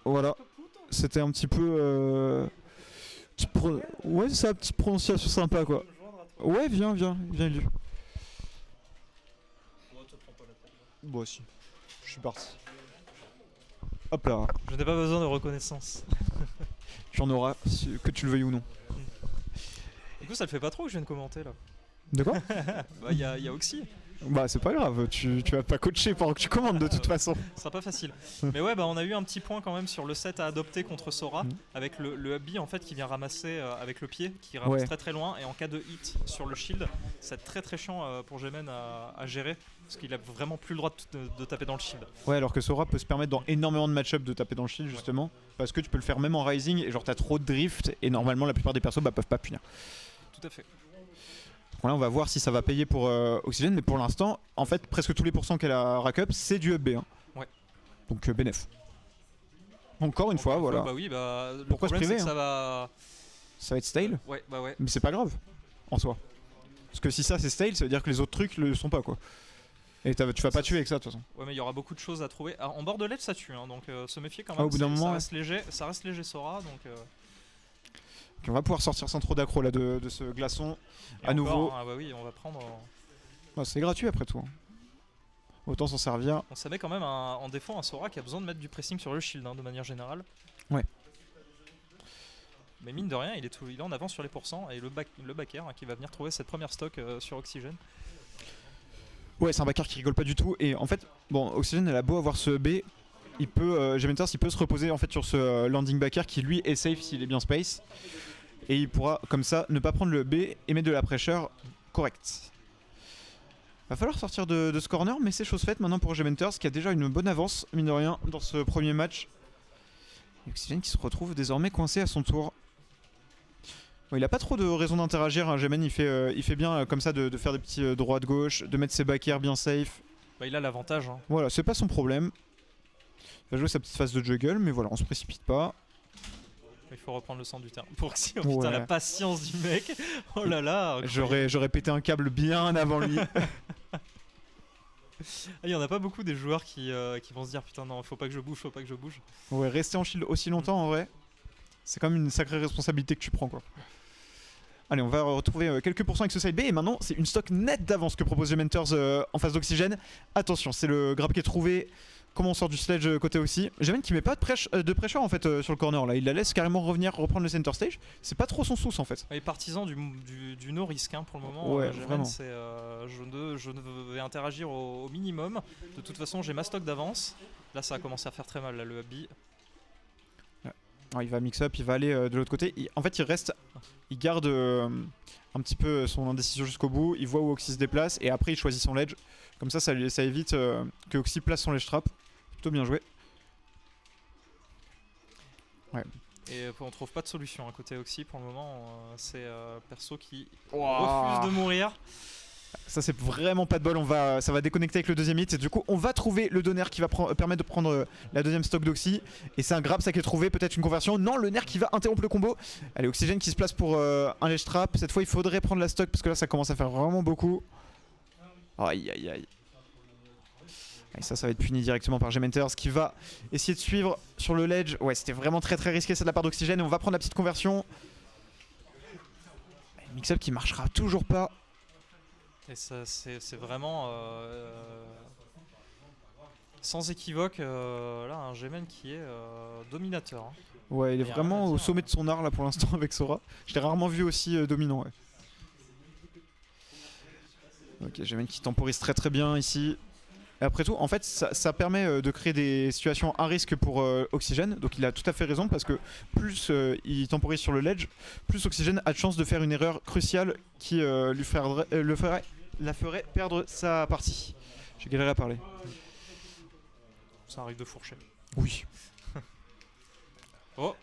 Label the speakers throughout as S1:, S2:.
S1: Voilà. C'était un petit peu... Ouais, c'est une petite prononciation sympa quoi. Ouais, viens, lui. Bon, si. Je suis parti. Hop là.
S2: Je n'ai pas besoin de reconnaissance.
S1: J'en auras, que tu le veuilles ou non.
S2: Du coup, ça le fait pas trop que je viens de commenter là.
S1: De quoi?
S2: Bah, y a Oxy.
S1: Bah, c'est pas grave, tu vas pas coacher pendant que tu commandes de toute façon.
S2: Ce sera pas facile. Mais ouais, bah, on a eu un petit point quand même sur le set à adopter contre Sora, avec le up B en fait qui vient ramasser avec le pied, qui ramasse très très loin, et en cas de hit sur le shield, c'est très très chiant pour Gemen à gérer, parce qu'il a vraiment plus le droit de taper dans le shield.
S1: Ouais, alors que Sora peut se permettre dans énormément de match-up de taper dans le shield justement, parce que tu peux le faire même en Rising, et genre t'as trop de drift, et normalement la plupart des persos peuvent pas punir.
S2: Tout à fait.
S1: Là, on va voir si ça va payer pour Oxygène, mais pour l'instant, en fait, presque tous les pourcents qu'elle a rack up, c'est du up B. Hein.
S2: Ouais.
S1: Donc, bénéf. Encore une fois, voilà.
S2: Bah oui, bah. Le
S1: Pourquoi se
S2: problème,
S1: priver
S2: c'est que ça va.
S1: Ça va être stale.
S2: Ouais, bah ouais.
S1: Mais c'est pas grave, en soi. Parce que si ça c'est stale, ça veut dire que les autres trucs le sont pas, quoi. Et tu vas pas tuer avec ça, de toute façon.
S2: Ouais, mais il y aura beaucoup de choses à trouver. Alors, en bord de ledge, ça tue, hein, donc se méfier quand même.
S1: Au bout d'un moment,
S2: ça reste léger Sora, donc.
S1: On va pouvoir sortir sans trop d'accro là de ce glaçon. À nouveau.
S2: Ah bah oui, on va prendre.
S1: C'est gratuit après tout. Autant s'en servir.
S2: On ça met quand même en défaut un Sora qui a besoin de mettre du pressing sur le shield hein, de manière générale.
S1: Ouais.
S2: Mais mine de rien, il est en avance sur les pourcents et le backer hein, qui va venir trouver cette première stock sur Oxygène.
S1: Ouais, c'est un backer qui rigole pas du tout. Et en fait, bon, Oxygène elle a beau avoir ce B, il peut, Gementers, il peut se reposer en fait sur ce landing backer qui lui est safe s'il est bien space. Et il pourra comme ça ne pas prendre le B et mettre de la pressure correcte. Va falloir sortir de ce corner, mais c'est chose faite maintenant pour Gementers qui a déjà une bonne avance, mine de rien, dans ce premier match. Et Oxygène qui se retrouve désormais coincé à son tour. Bon, il a pas trop de raison d'interagir, hein. Gemen il fait bien comme ça de faire des petits droite-gauche, de mettre ses backers bien safe.
S2: Bah, il a l'avantage. Hein.
S1: Voilà, c'est pas son problème. Il va jouer sa petite phase de juggle, mais voilà, on se précipite pas.
S2: Il faut reprendre le centre du terrain. Pour que oh, putain, la patience du mec. Oh là là.
S1: J'aurais pété un câble bien avant lui.
S2: Il y en a pas beaucoup des joueurs qui vont se dire putain non, faut pas que je bouge, faut pas que je bouge.
S1: Ouais, rester en shield aussi longtemps en vrai, c'est quand même une sacrée responsabilité que tu prends quoi. Allez, on va retrouver quelques pourcents avec ce side B et maintenant c'est une stock nette d'avance que propose Gementers en phase d'Oxygène. Attention, c'est le grab qui est trouvé. Comment on sort du sledge côté aussi. Gemen qui met pas de pressure en fait sur le corner là, il la laisse carrément reprendre le center stage. C'est pas trop son souci en fait.
S2: Il est partisan du no risque hein, pour le moment.
S1: Ouais,
S2: Gemen, c'est je ne vais interagir au minimum. De toute façon, j'ai ma stock d'avance. Là, ça a commencé à faire très mal là, le B.
S1: Alors, il va mix up, il va aller de l'autre côté. En fait, il garde un petit peu son indécision jusqu'au bout. Il voit où Oxy se déplace et après il choisit son ledge. Comme ça évite que Oxy place son ledge trap. Plutôt bien joué. Ouais.
S2: Et on trouve pas de solution à côté Oxy pour le moment. C'est perso qui refuse de mourir.
S1: Ça c'est vraiment pas de bol, ça va déconnecter avec le deuxième hit et du coup on va trouver le donner qui va permettre de prendre la deuxième stock d'Oxy et c'est un grab ça qui est trouvé, peut-être une conversion, non le nerf qui va interrompre le combo. Allez, Oxygène qui se place pour un ledge trap, cette fois il faudrait prendre la stock parce que là ça commence à faire vraiment beaucoup. Aïe aïe aïe. Et ça va être puni directement par Gementers qui va essayer de suivre sur le ledge. Ouais, c'était vraiment très risqué ça de la part d'Oxygène et on va prendre la petite conversion. Mix-up qui marchera toujours pas.
S2: Et c'est vraiment sans équivoque là un Gemen qui est dominateur. Hein.
S1: Ouais, il est vraiment au sommet de son art là pour l'instant avec Sora. Je l'ai rarement vu aussi dominant. Ouais. Ok, Gemen qui temporise très bien ici. Et après tout, en fait, ça permet de créer des situations à risque pour Oxygène. Donc il a tout à fait raison parce que plus il temporise sur le ledge, plus Oxygène a de chance de faire une erreur cruciale qui la ferait perdre sa partie. J'ai galéré à parler.
S2: Ça arrive de fourcher.
S1: Oui.
S2: Oh.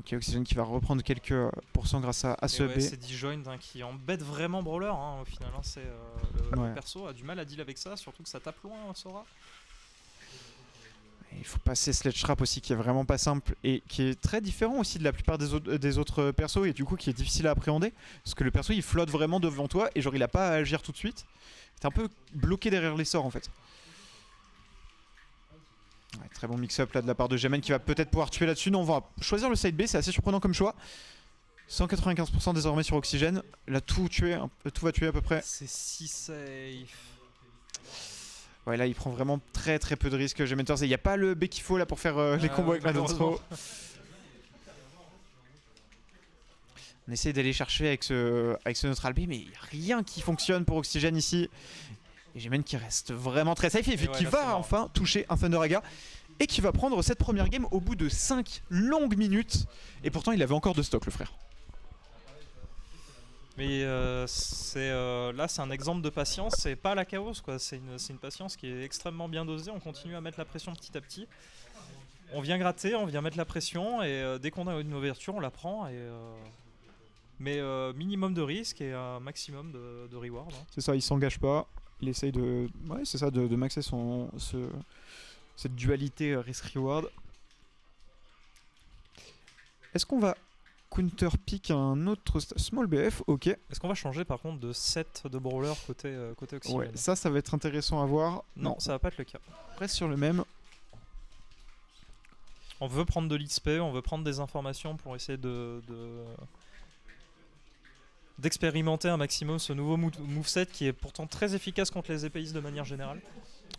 S1: Ok, Oxygène qui va reprendre quelques pourcents grâce à ce B.
S2: C'est D-Joint hein, qui embête vraiment Brawler hein, au final. Hein, le perso a du mal à deal avec ça, surtout que ça tape loin, Sora.
S1: Il faut passer Sledge Trap aussi qui est vraiment pas simple et qui est très différent aussi de la plupart des autres persos et du coup qui est difficile à appréhender parce que le perso il flotte vraiment devant toi et genre il a pas à agir tout de suite. T'es un peu bloqué derrière les sorts en fait. Ouais, très bon mix-up là de la part de Gemen qui va peut-être pouvoir tuer là-dessus. Non, on va choisir le side B, c'est assez surprenant comme choix. 195% désormais sur Oxygène. Là, tout va tuer à peu près.
S2: C'est si safe.
S1: Ouais, là, il prend vraiment très peu de risques, Gementers. Et il n'y a pas le B qu'il faut là pour faire les combos avec la Dance-Throw. On essaie d'aller chercher avec ce neutral B, mais il n'y a rien qui fonctionne pour Oxygène ici. Et Gemen qui reste vraiment très safe et qui va enfin toucher un Thunderaga. Et qui va prendre cette première game au bout de 5 longues minutes. Et pourtant, il avait encore de stock, le frère.
S2: Mais là, c'est un exemple de patience, c'est pas la chaos, quoi. C'est une patience qui est extrêmement bien dosée. On continue à mettre la pression petit à petit. On vient gratter, on vient mettre la pression, et dès qu'on a une ouverture, on la prend. Mais minimum de risque et un maximum de reward. Hein.
S1: C'est ça, il s'engage pas. Il essaye de maxer cette dualité risk-reward. Est-ce qu'on va counter pick un autre small BF? Ok.
S2: Est-ce qu'on va changer par contre de set de brawler côté Oxygène?
S1: Ouais, ça va être intéressant à voir.
S2: Non, ça va pas être le cas.
S1: Reste sur le même.
S2: On veut prendre de l'XP, on veut prendre des informations pour essayer d'expérimenter un maximum ce nouveau moveset qui est pourtant très efficace contre les épéistes de manière générale.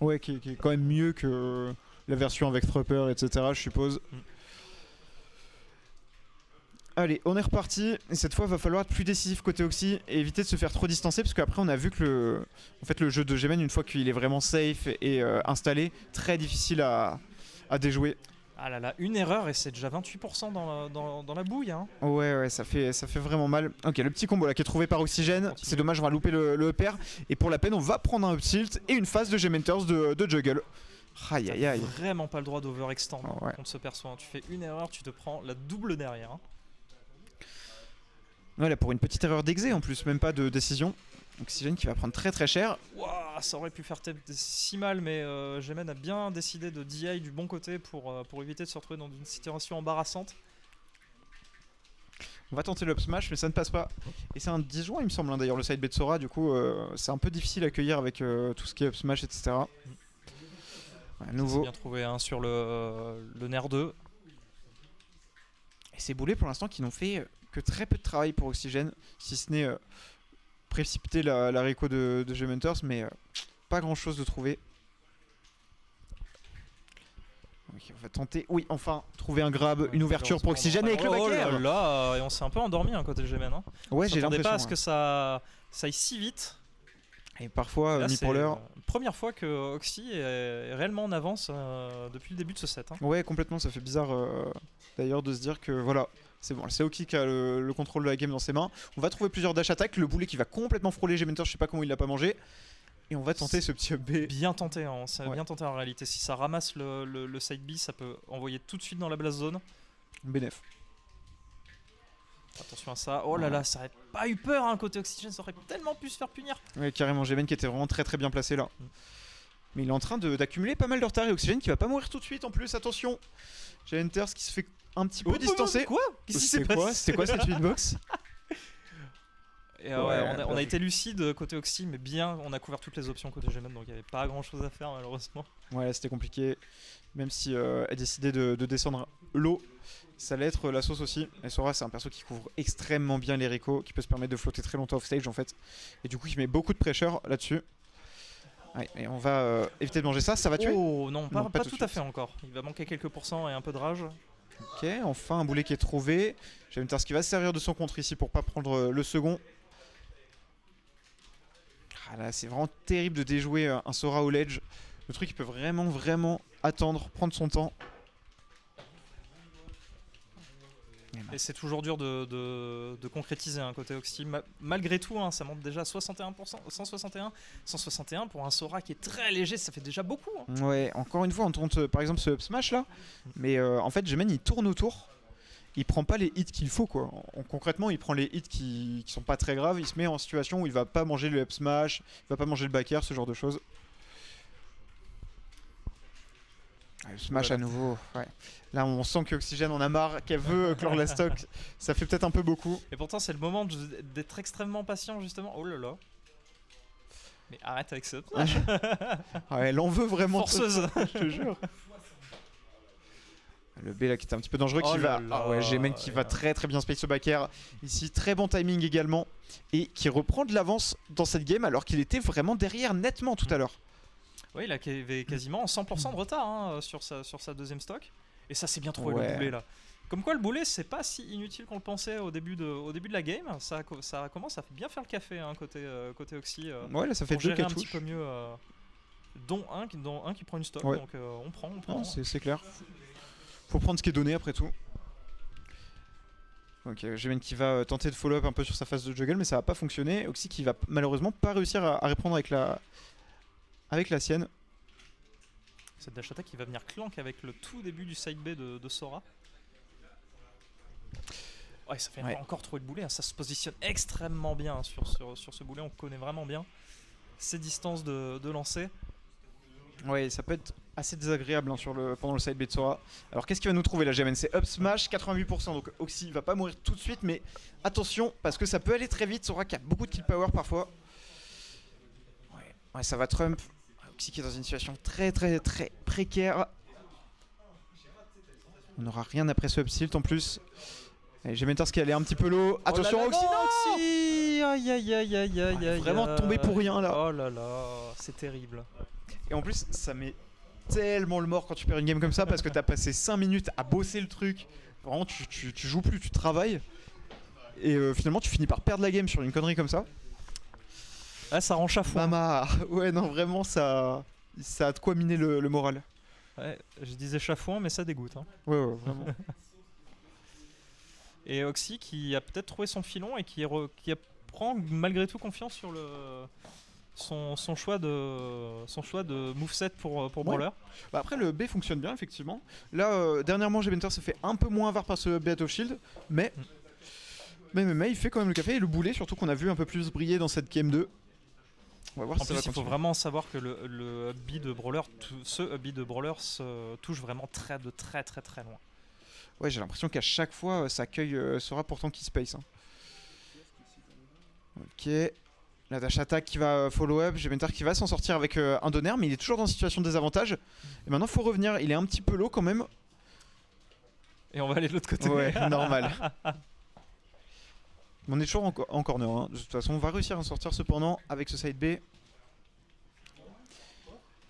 S1: Ouais, qui est quand même mieux que la version avec Thrupper, etc. je suppose. Allez, on est reparti. Et cette fois, il va falloir être plus décisif côté Oxy et éviter de se faire trop distancer parce qu'après, on a vu que le jeu de Gemen, une fois qu'il est vraiment safe et installé, très difficile à déjouer.
S2: Ah là là, une erreur et c'est déjà 28% dans la bouille. Hein.
S1: Ouais, ça fait vraiment mal. Ok, le petit combo là qui est trouvé par Oxygène. C'est dommage, on va louper le upper. Et pour la peine, on va prendre un up tilt et une phase de Gementers de juggle. Aïe aïe aïe.
S2: Vraiment pas le droit d'overextend contre ce perso. Hein. Tu fais une erreur, tu te prends la double derrière. Hein.
S1: Ouais, là pour une petite erreur d'exé en plus, même pas de décision. Oxygène qui va prendre très cher.
S2: Wow, ça aurait pu faire si mal, mais Gemen a bien décidé de DI du bon côté pour éviter de se retrouver dans une situation embarrassante.
S1: On va tenter le up smash, mais ça ne passe pas. Et c'est un disjoint, il me semble, hein, d'ailleurs, le side B de Sora. Du coup, c'est un peu difficile à accueillir avec tout ce qui est up smash, etc. Ouais, nouveau.
S2: Bien trouvé hein, sur le Nair 2.
S1: Et ces boulets, pour l'instant, qui n'ont fait que très peu de travail pour Oxygène, si ce n'est précipiter la réco de Gementers, mais pas grand chose de trouver. Ok, on va tenter, oui, enfin, trouver un grab, une ouverture pour Oxygène avec le backer.
S2: Oh là, et on s'est un peu endormi hein, côté Gemen. Hein.
S1: Ouais, j'ai l'impression.
S2: pas à ce que ça aille si vite.
S1: Et parfois, Niprawler.
S2: Première fois que Oxy est réellement en avance depuis le début de ce set. Hein.
S1: Ouais, complètement, ça fait bizarre d'ailleurs de se dire que voilà. C'est bon, c'est Oki qui a le contrôle de la game dans ses mains. On va trouver plusieurs dash attack. Le boulet qui va complètement frôler Gementers, je sais pas comment il l'a pas mangé. Et on va tenter ce petit up B.
S2: Bien tenté, hein. C'est bien tenté en réalité. Si ça ramasse le side B, ça peut envoyer tout de suite dans la blast zone.
S1: Bénef.
S2: Attention à ça. Oh là là, ça aurait pas eu peur hein, côté Oxygène, ça aurait tellement pu se faire punir.
S1: Ouais, carrément, Gemen qui était vraiment très bien placé là. Mais il est en train d'accumuler pas mal de retard et Oxygène qui va pas mourir tout de suite en plus, attention. Gementers qui se fait un petit peu distancé.
S2: Quoi? Qu'est-ce qui s'est passé?
S1: C'était quoi cette hitbox?
S2: Et on a été lucide côté Oxy, mais bien, on a couvert toutes les options côté Gemen, donc il n'y avait pas grand chose à faire malheureusement.
S1: Ouais, c'était compliqué. Même si elle a décidé de descendre l'eau, ça allait être la sauce aussi. Et Sora, c'est un perso qui couvre extrêmement bien les recos, qui peut se permettre de flotter très longtemps off stage en fait. Et du coup, il met beaucoup de pressure là-dessus. Ouais, et on va éviter de manger ça, ça va tuer.
S2: Oh non, pas tout à fait encore. Il va manquer quelques pourcents et un peu de rage.
S1: Ok, enfin un boulet qui est trouvé. Gementers qui va se servir de son contre ici pour pas prendre le second. Ah là, c'est vraiment terrible de déjouer un Sora au ledge. Le truc, il peut vraiment attendre, prendre son temps.
S2: Et c'est toujours dur de concrétiser un côté Oxy. Malgré tout, hein, ça monte déjà à 61%, 161 pour un Sora qui est très léger, ça fait déjà beaucoup. Hein.
S1: Ouais, encore une fois, on tente par exemple ce up smash là, mais en fait, Gemen il tourne autour, il prend pas les hits qu'il faut quoi. Concrètement, il prend les hits qui sont pas très graves, il se met en situation où il va pas manger le up smash, il va pas manger le back air, ce genre de choses. Smash à nouveau, ouais. Là on sent que Oxygène en a marre, qu'elle veut clore la stock, ça fait peut-être un peu beaucoup.
S2: Et pourtant c'est le moment d'être extrêmement patient justement, oh là là. Mais arrête avec ça.
S1: Ouais, elle en veut vraiment.
S2: Forceuse.
S1: Je te jure. Le B là qui était un petit peu dangereux,
S2: Oh
S1: qui va.
S2: là
S1: Ah ouais,
S2: là,
S1: Gemen qui va très très bien space au back air. Ici, très bon timing également. Et qui reprend de l'avance dans cette game alors qu'il était vraiment derrière nettement tout à l'heure.
S2: Oui, il avait quasiment 100% de retard hein, sur sa deuxième stock. Et ça, c'est bien trouvé le boulet là. Comme quoi, le boulet, c'est pas si inutile qu'on le pensait au début de la game. Ça commence à bien faire le café hein, côté Oxy.
S1: Ouais, là ça fait deux
S2: gérer un
S1: cartouches.
S2: petit peu mieux. Dont un qui prend une stock.
S1: Ouais.
S2: Donc on prend.
S1: C'est clair. Faut prendre ce qui est donné après tout. Ok, Gemen qui va tenter de follow-up un peu sur sa phase de juggle, mais ça va pas fonctionner. Oxy qui va malheureusement pas réussir à répondre avec la sienne.
S2: Cette dash attack qui va venir clank avec le tout début du side B de Sora. Ouais, ça fait encore trouver le boulet. Hein. Ça se positionne extrêmement bien hein, sur ce boulet. On connaît vraiment bien ses distances de lancer.
S1: Ouais, ça peut être assez désagréable hein, pendant le side B de Sora. Alors qu'est-ce qu'il va nous trouver là, Gemen? C'est up smash 88%, donc Oxy va pas mourir tout de suite, mais attention parce que ça peut aller très vite. Sora qui a beaucoup de kill power parfois. Ouais, ça va Trump. Oxy qui est dans une situation très très très précaire. On n'aura rien après ce up tilt en plus. Gementers qui allait un petit peu low. Attention
S2: oh là là,
S1: Oxy,
S2: Oxy. Aïe,
S1: vraiment tombé pour rien là.
S2: Oh là là, c'est terrible.
S1: Et en plus, ça met tellement le mort quand tu perds une game comme ça parce que t'as passé 5 minutes à bosser le truc. Vraiment, tu joues plus, tu travailles. Et finalement, tu finis par perdre la game sur une connerie comme ça.
S2: Ah, ça rend chafouin.
S1: Mama, ouais, non, vraiment, ça a de quoi miner le moral.
S2: Ouais, je disais chafouin, mais ça dégoûte. Hein.
S1: Ouais, vraiment.
S2: Et Oxy qui a peut-être trouvé son filon et qui prend malgré tout confiance sur son choix de moveset pour Brawler.
S1: Bah après le B fonctionne bien effectivement. Là dernièrement Gementor se fait un peu moins avoir par ce B of Shield, mais il fait quand même le café et le boulet surtout qu'on a vu un peu plus briller dans cette game 2. On va voir
S2: en
S1: si ça
S2: plus,
S1: va
S2: il faut
S1: continuer.
S2: vraiment savoir que le B de Brawler, ce B de Brawler se touche vraiment de très très très loin.
S1: Ouais, j'ai l'impression qu'à chaque fois ça accueille Sora pourtant qui space. Hein. Ok. La dash attack qui va follow up, Gementor qui va s'en sortir avec un donner, mais il est toujours dans une situation de désavantage. Et maintenant faut revenir, il est un petit peu low quand même.
S2: Et on va aller de l'autre côté.
S1: Ouais, normal. On est toujours en corner, hein. De toute façon on va réussir à en sortir cependant avec ce side B. Et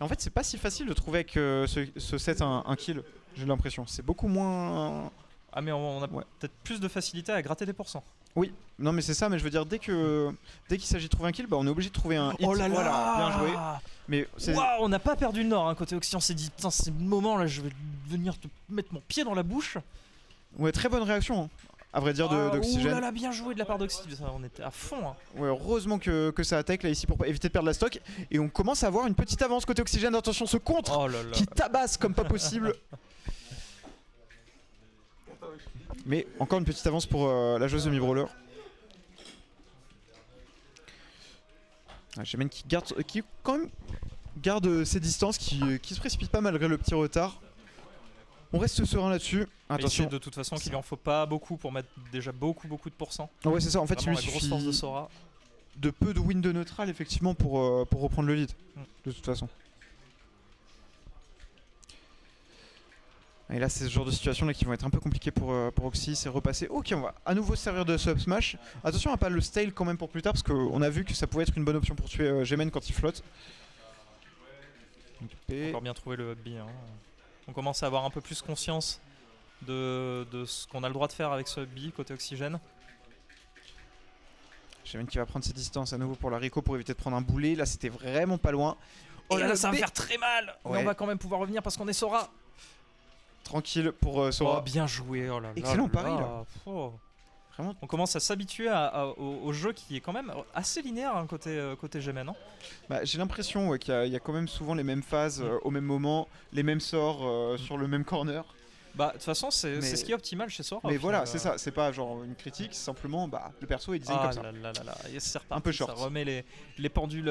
S1: en fait c'est pas si facile de trouver avec ce set un kill, j'ai l'impression. C'est beaucoup moins...
S2: Ah mais on a peut-être plus de facilité à gratter des pourcents.
S1: Oui, non mais c'est ça, mais je veux dire dès qu'il s'agit de trouver un kill, bah, on est obligé de trouver un hit.
S2: Oh là là,
S1: voilà, bien joué. Mais
S2: waouh, on n'a pas perdu le nord hein, côté Oxy, on s'est dit putain c'est le moment là, je vais venir te mettre mon pied dans la bouche.
S1: Ouais, très bonne réaction, hein, à vrai dire, d'Oxygène.
S2: Oh là là, bien joué de la part d'Oxy, on était à fond. Hein.
S1: Ouais, heureusement que ça attaque là ici pour éviter de perdre la stock. Et on commence à avoir une petite avance côté Oxygène. Attention, ce contre qui tabasse comme pas possible. Mais encore une petite avance pour la joueuse de Mi-Brawler. Gemen qui quand même garde ses distances, qui se précipite pas malgré le petit retard. On reste serein là-dessus. Attention.
S2: De toute façon qu'il en faut pas beaucoup pour mettre déjà beaucoup de pourcents.
S1: Ouais c'est ça, en fait il lui
S2: suffit grosse force de Sora.
S1: De peu de win de neutral effectivement pour reprendre le lead. De toute façon. Et là c'est ce genre de situation là qui vont être un peu compliquées pour Oxy, c'est repassé. Ok, on va à nouveau se servir de ce up smash. Attention à pas le stale quand même pour plus tard parce qu'on a vu que ça pouvait être une bonne option pour tuer Gemen quand il flotte.
S2: Encore bien trouvé le up B. Hein. On commence à avoir un peu plus conscience de ce qu'on a le droit de faire avec ce up B côté Oxygène.
S1: Gemen qui va prendre ses distances à nouveau pour la Rico pour éviter de prendre un boulet. Là c'était vraiment pas loin.
S2: Oh là là, ça va faire très mal. Ouais. Mais on va quand même pouvoir revenir parce qu'on est Sora.
S1: Tranquille pour Sora.
S2: Oh, bien joué. Oh là là.
S1: Excellent pari là.
S2: Oh.
S1: Vraiment.
S2: On commence à s'habituer au jeu qui est quand même assez linéaire hein, côté Gemen. Hein.
S1: Bah, j'ai l'impression qu'il y a quand même souvent les mêmes phases au même moment, les mêmes sorts sur le même corner.
S2: Bah de toute façon c'est ce qui est optimal chez Sora.
S1: Mais voilà, c'est ça, c'est pas genre une critique, c'est simplement le perso est design comme ça.
S2: C'est reparti,
S1: un peu short.
S2: Ça remet les pendules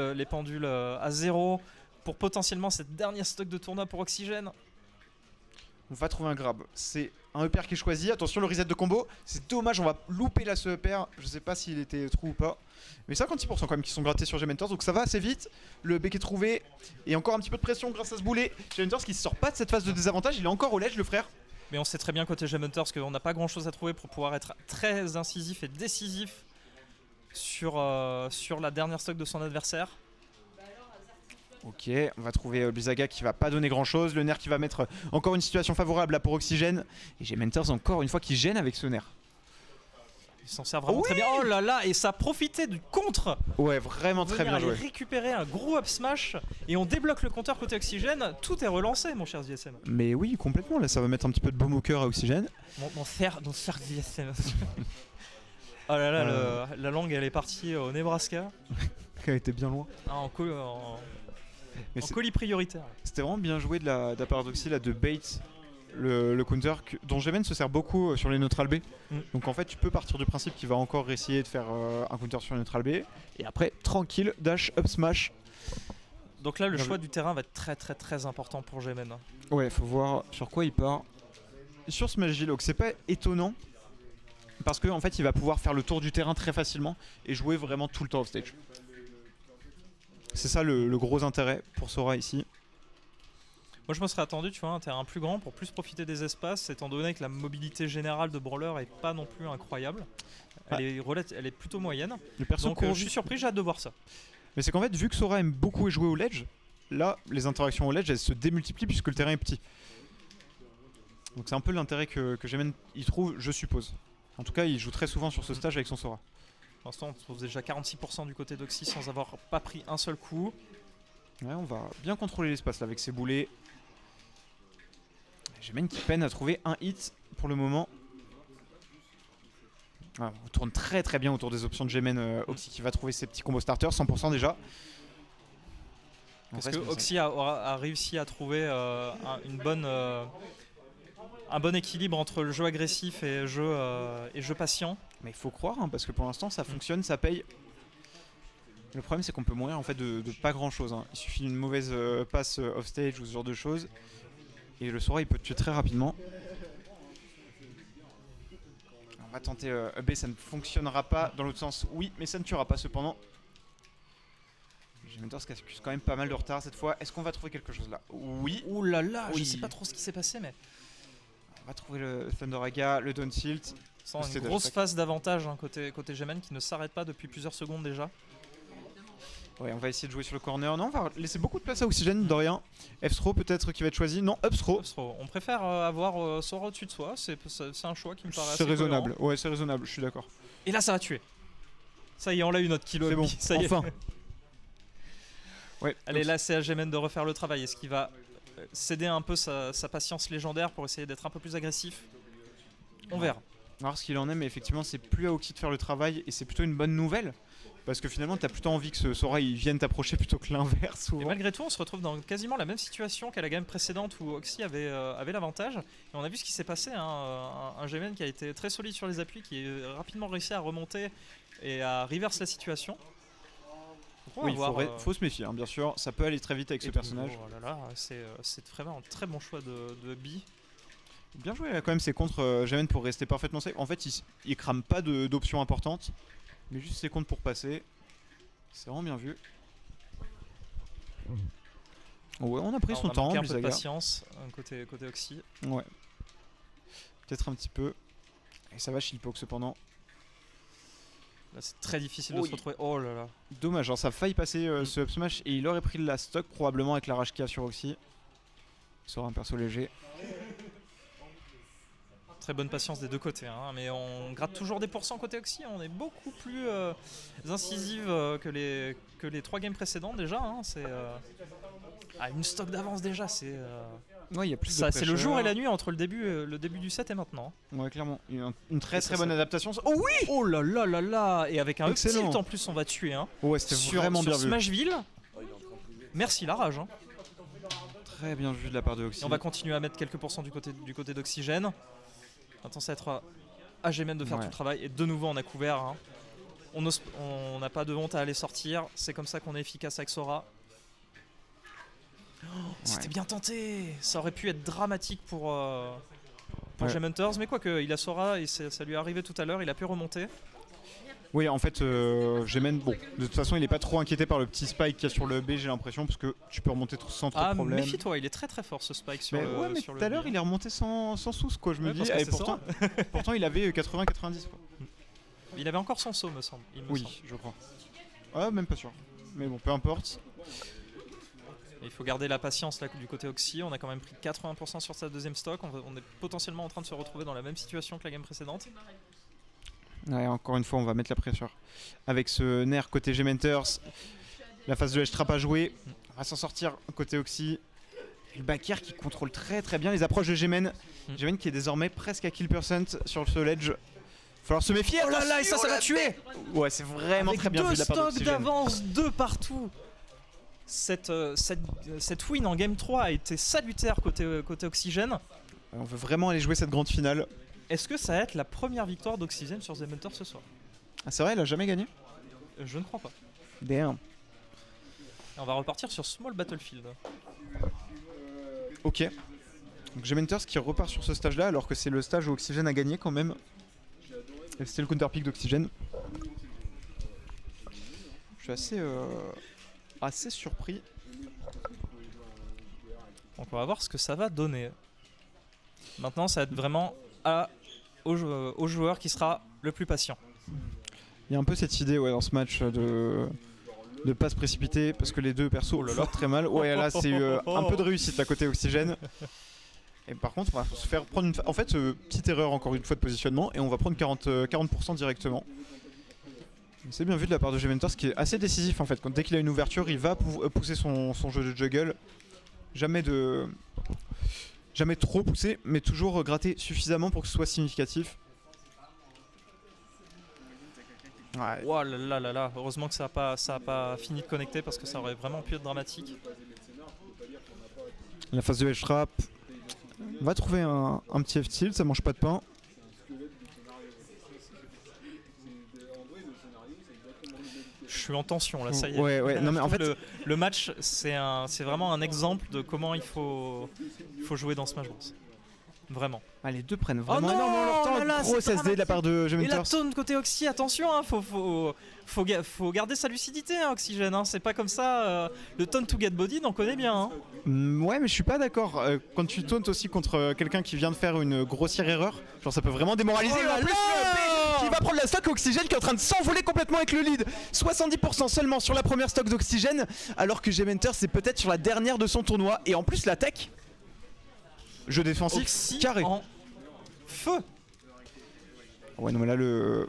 S2: à zéro pour potentiellement cette dernière stock de tournoi pour Oxygène.
S1: On va trouver un grab. C'est un EPR qui est choisi. Attention, le reset de combo. C'est dommage, on va louper là ce EPR. Je sais pas s'il était true ou pas. Mais 56% quand même qui sont grattés sur Gementors. Donc ça va assez vite. Le bec est trouvé. Et encore un petit peu de pression grâce à ce boulet. Gementors qui ne sort pas de cette phase de désavantage. Il est encore au ledge, le frère.
S2: Mais on sait très bien côté Gementers qu'on n'a pas grand chose à trouver pour pouvoir être très incisif et décisif sur la dernière stock de son adversaire.
S1: Ok, on va trouver Blizzaga qui va pas donner grand chose. Le nerf qui va mettre encore une situation favorable là pour Oxygène. Et Gementers encore une fois qui gêne avec ce nerf.
S2: Il s'en sert vraiment très bien. Oh là là, et ça a profité du contre.
S1: Ouais, vraiment très bien joué.
S2: Récupérer un gros up smash et on débloque le compteur côté Oxygène. Tout est relancé, mon cher JSM.
S1: Mais oui, complètement. Là, ça va mettre un petit peu de baume au cœur à Oxygène.
S2: Mon cher JSM. Oh là là, la langue elle est partie au Nebraska.
S1: Elle était bien loin.
S2: Ah, en colis prioritaire.
S1: C'était vraiment bien joué de la part d'Oxy là, de bait le counter dont Gemen se sert beaucoup sur les neutral B. Donc en fait tu peux partir du principe qu'il va encore essayer de faire un counter sur les neutral B et après tranquille dash up smash.
S2: Donc là le choix du terrain va être très très très important pour Gemen.
S1: Ouais, faut voir sur quoi il part. Sur Smash Hill, donc c'est pas étonnant parce qu'en fait il va pouvoir faire le tour du terrain très facilement et jouer vraiment tout le temps off stage. C'est ça le gros intérêt pour Sora ici.
S2: Moi je me serais attendu, tu vois, un terrain plus grand pour plus profiter des espaces, étant donné que la mobilité générale de Brawler est pas non plus incroyable. Elle est plutôt moyenne. Donc je suis surpris, j'ai hâte de voir ça.
S1: Mais c'est qu'en fait, vu que Sora aime beaucoup jouer au ledge, là les interactions au ledge elles se démultiplient puisque le terrain est petit. Donc c'est un peu l'intérêt que Gemen y trouve, je suppose. En tout cas, il joue très souvent sur ce stage avec son Sora.
S2: Pour l'instant, on trouve déjà 46% du côté d'Oxy sans avoir pas pris un seul coup.
S1: Ouais, on va bien contrôler l'espace là avec ses boulets. Gemen qui peine à trouver un hit pour le moment. Ah, on tourne très très bien autour des options de Gemen. Oxy qui va trouver ses petits combos starters, 100% déjà.
S2: Parce que Oxy a réussi à trouver un bon équilibre entre le jeu agressif et jeu patient.
S1: Mais il faut croire, hein, parce que pour l'instant ça fonctionne, ça paye. Le problème c'est qu'on peut mourir en fait de pas grand chose. Hein. Il suffit d'une mauvaise passe off stage ou ce genre de choses. Et le Sora il peut te tuer très rapidement. On va tenter B, ça ne fonctionnera pas. Dans l'autre sens, oui, mais ça ne tuera pas cependant. Gementers qui accuse quand même pas mal de retard cette fois. Est-ce qu'on va trouver quelque chose là? Oui.
S2: Ouh là là, oui. Je sais pas trop ce qui s'est passé, mais.
S1: On va trouver le Thunderhaga, le Down Tilt.
S2: Une grosse phase d'avantage hein, côté Gemen qui ne s'arrête pas depuis plusieurs secondes déjà.
S1: Ouais, on va essayer de jouer sur le corner. Non, on va laisser beaucoup de place à Oxygène, de rien. F-throw peut-être qui va être choisi. Non, up-throw.
S2: On préfère avoir Sora au-dessus de soi. C'est un choix qui me paraît assez
S1: raisonnable.
S2: cohérent.
S1: Ouais, c'est raisonnable, je suis d'accord.
S2: Et là, ça va tuer. Ça y est, on l'a eu notre kilo.
S1: C'est bon,
S2: ça y
S1: enfin.
S2: Ouais, allez, là, c'est à Gemen de refaire le travail. Est-ce qu'il va céder un peu sa patience légendaire pour essayer d'être un peu plus agressif? On verra.
S1: On va voir ce qu'il en est, mais effectivement, c'est plus à Oxy de faire le travail et c'est plutôt une bonne nouvelle. Parce que finalement, t'as plutôt envie que ce Sora il vienne t'approcher plutôt que l'inverse.
S2: Et malgré tout, on se retrouve dans quasiment la même situation qu'à la game précédente où Oxy avait l'avantage. Et on a vu ce qui s'est passé. Hein, un Gemen qui a été très solide sur les appuis, qui a rapidement réussi à remonter et à reverse la situation.
S1: Oui, il faut se méfier, hein, bien sûr. Ça peut aller très vite avec ce personnage.
S2: Oh là là, c'est vraiment un très bon choix de B.
S1: Bien joué là, quand même, c'est contre Gemen pour rester parfaitement safe. En fait, il crame pas d'options importantes. Mais juste ses comptes pour passer. C'est vraiment bien vu. Ouais, on a pris son temps.
S2: On a un peu de patience côté Oxy.
S1: Ouais. Peut-être un petit peu. Et ça va Shellpoke cependant.
S2: Là c'est très difficile de se retrouver. Oh là là.
S1: Dommage, genre ça a failli passer ce up smash et il aurait pris de la stock probablement avec la rage qu'il y a sur Oxy. Il sera un perso léger.
S2: Très bonne patience des deux côtés, hein, mais on gratte toujours des pourcents côté Oxy. On est beaucoup plus incisive que les 3 games précédents déjà. Hein, c'est une stock d'avance déjà. C'est
S1: ouais, y a plus
S2: c'est le jour et la nuit entre le début du set et maintenant.
S1: Ouais, clairement. Une très bonne adaptation. Oh oui!
S2: Oh là là là là! Et avec un up tilt en plus, on va tuer. Hein.
S1: Ouais, c'était vraiment bien vu.
S2: Smashville. Merci la rage. Hein.
S1: Très bien vu de la part de Oxy.
S2: Et on va continuer à mettre quelques pourcents du côté d'Oxygène. Attends, ça va être à Gemen de faire tout le travail. Et de nouveau, on a couvert. Hein. On n'a pas de honte à aller sortir. C'est comme ça qu'on est efficace avec Sora. Oh, c'était bien tenté. Ça aurait pu être dramatique pour Gementers. Mais quoique, il a Sora et ça lui est arrivé tout à l'heure. Il a pu remonter.
S1: Oui, en fait, Gémen, bon, de toute façon, il est pas trop inquiété par le petit spike qu'il y a sur le B, j'ai l'impression, parce que tu peux remonter sans trop de problème.
S2: Méfie-toi, il est très très fort ce spike sur le.
S1: Ouais, mais tout à l'heure, il est remonté sans souce, quoi. Je me dis, et pourtant, il avait 80-90.
S2: Il avait encore son saut, me semble.
S1: Je crois. Ah, même pas sûr. Mais bon, peu importe.
S2: Il faut garder la patience là du côté Oxy. On a quand même pris 80% sur sa deuxième stock. On est potentiellement en train de se retrouver dans la même situation que la game précédente.
S1: Ouais, encore une fois, on va mettre la pression. Avec ce nerf côté Gementers, la phase de edge trap à jouer. On va s'en sortir côté Oxy. Le backer qui contrôle très très bien les approches de Gemen. Gemen qui est désormais presque à kill percent sur ce ledge. Falloir se méfier.
S2: Oh là là, et ça va tuer.
S1: Ouais, c'est vraiment
S2: avec
S1: très bien vu de la part
S2: d'Oxygène. 2 stocks d'avance, 2 partout. Cette win en game 3 a été salutaire côté Oxygène.
S1: On veut vraiment aller jouer cette grande finale.
S2: Est-ce que ça va être la première victoire d'Oxygène sur Zementor ce soir?
S1: Ah, c'est vrai, elle a jamais gagné?
S2: Je ne crois pas.
S1: Damn.
S2: Et on va repartir sur Small Battlefield.
S1: Ok. Donc Gementers qui repart sur ce stage là alors que c'est le stage où Oxygène a gagné quand même. C'était le counterpick d'Oxygène. Je suis assez surpris.
S2: Donc on va voir ce que ça va donner. Maintenant ça va être vraiment au joueur qui sera le plus patient.
S1: Il y a un peu cette idée dans ce match de pas se précipiter parce que les deux persos font très mal. Ouais, là c'est un peu de réussite à côté Oxygène. Et par contre, on va se faire prendre en fait, petite erreur encore une fois de positionnement et on va prendre 40% directement. C'est bien vu de la part de Gementers qui est assez décisif en fait. Dès qu'il a une ouverture, il va pousser son jeu de juggle. Jamais trop poussé, mais toujours gratter suffisamment pour que ce soit significatif. Ouais.
S2: Oh là là là, heureusement que ça a pas fini de connecter parce que ça aurait vraiment pu être dramatique.
S1: La phase de edge trap. On va trouver un petit F-tilt, ça mange pas de pain.
S2: Je suis en tension là, ça y est.
S1: Ouais. Non, mais en fait,
S2: le match, c'est vraiment un exemple de comment il faut jouer dans Smash Bros. Vraiment.
S1: Ah, les deux prennent vraiment énormément leur temps. Gros SSD de la part de Gementers.
S2: Et la taunt côté Oxy, attention, hein, faut garder sa lucidité, hein, Oxygène. Hein, c'est pas comme ça. Le taunt to get body, on connaît bien. Hein.
S1: Ouais, mais je suis pas d'accord. Quand tu tauntes aussi contre quelqu'un qui vient de faire une grossière erreur, genre ça peut vraiment démoraliser.
S2: Oh là là,
S1: qui va prendre la stock Oxygène qui est en train de s'envoler complètement avec le lead. 70% seulement sur la première stock d'Oxygène, alors que Gementers c'est peut-être sur la dernière de son tournoi. Et en plus la tech. Jeu défensif
S2: Oxy
S1: carré.
S2: En feu.
S1: Ouais, non, mais là,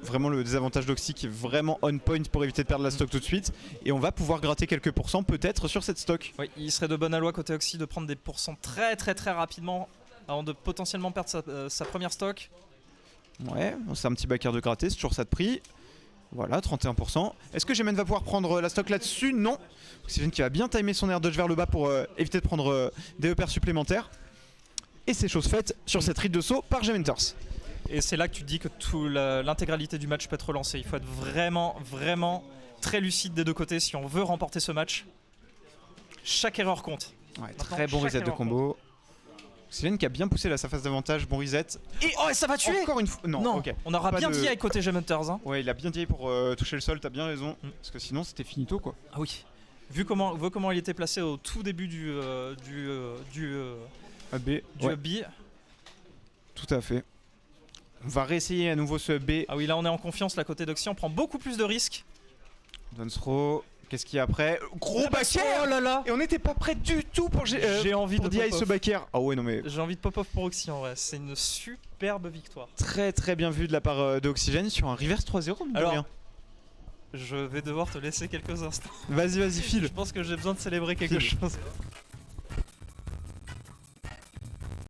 S1: vraiment le désavantage d'Oxy qui est vraiment on point pour éviter de perdre la stock tout de suite. Et on va pouvoir gratter quelques pourcents peut-être sur cette stock.
S2: Oui, il serait de bonne loi côté Oxy de prendre des pourcents très rapidement avant de potentiellement perdre sa première stock.
S1: Ouais, c'est un petit backer de gratter, c'est toujours ça de prix. Voilà, 31%. Est-ce que Gemen va pouvoir prendre la stock là-dessus? Non. Oxygène qui va bien timer son air dodge vers le bas pour éviter de prendre des EPR supplémentaires. Et c'est chose faite sur cette ride de saut par Gementers.
S2: Et c'est là que tu te dis que l'intégralité du match peut être relancée. Il faut être vraiment très lucide des deux côtés si on veut remporter ce match. Chaque erreur compte.
S1: Ouais, très bon reset de combo. Oxygène qui a bien poussé là sa phase d'avantage, bon reset.
S2: Et ça va tuer.
S1: Encore une fois. Non, ok.
S2: On aura bien dit avec côté Gementers. Hein.
S1: Ouais, il a bien dit pour toucher le sol, t'as bien raison. Parce que sinon c'était finito quoi.
S2: Ah oui. Vu comment il était placé au tout début du
S1: AB.
S2: B.
S1: Tout à fait. On va réessayer à nouveau ce B.
S2: Ah oui, là on est en confiance, la côté d'Oxy, on prend beaucoup plus de risques.
S1: Donsro, qu'est-ce qu'il y a après? Gros backer.
S2: Oh là là.
S1: Et on n'était pas prêt du tout pour
S2: j'ai envie de
S1: DI ce backer. Ah ouais, non mais
S2: j'ai envie de pop-off pour Oxy en vrai, c'est une superbe victoire.
S1: Très bien vu de la part d'Oxygène sur un reverse 3-0.
S2: Alors, rien. Je vais devoir te laisser quelques instants.
S1: Vas-y, file.
S2: Je pense que j'ai besoin de célébrer quelque chose.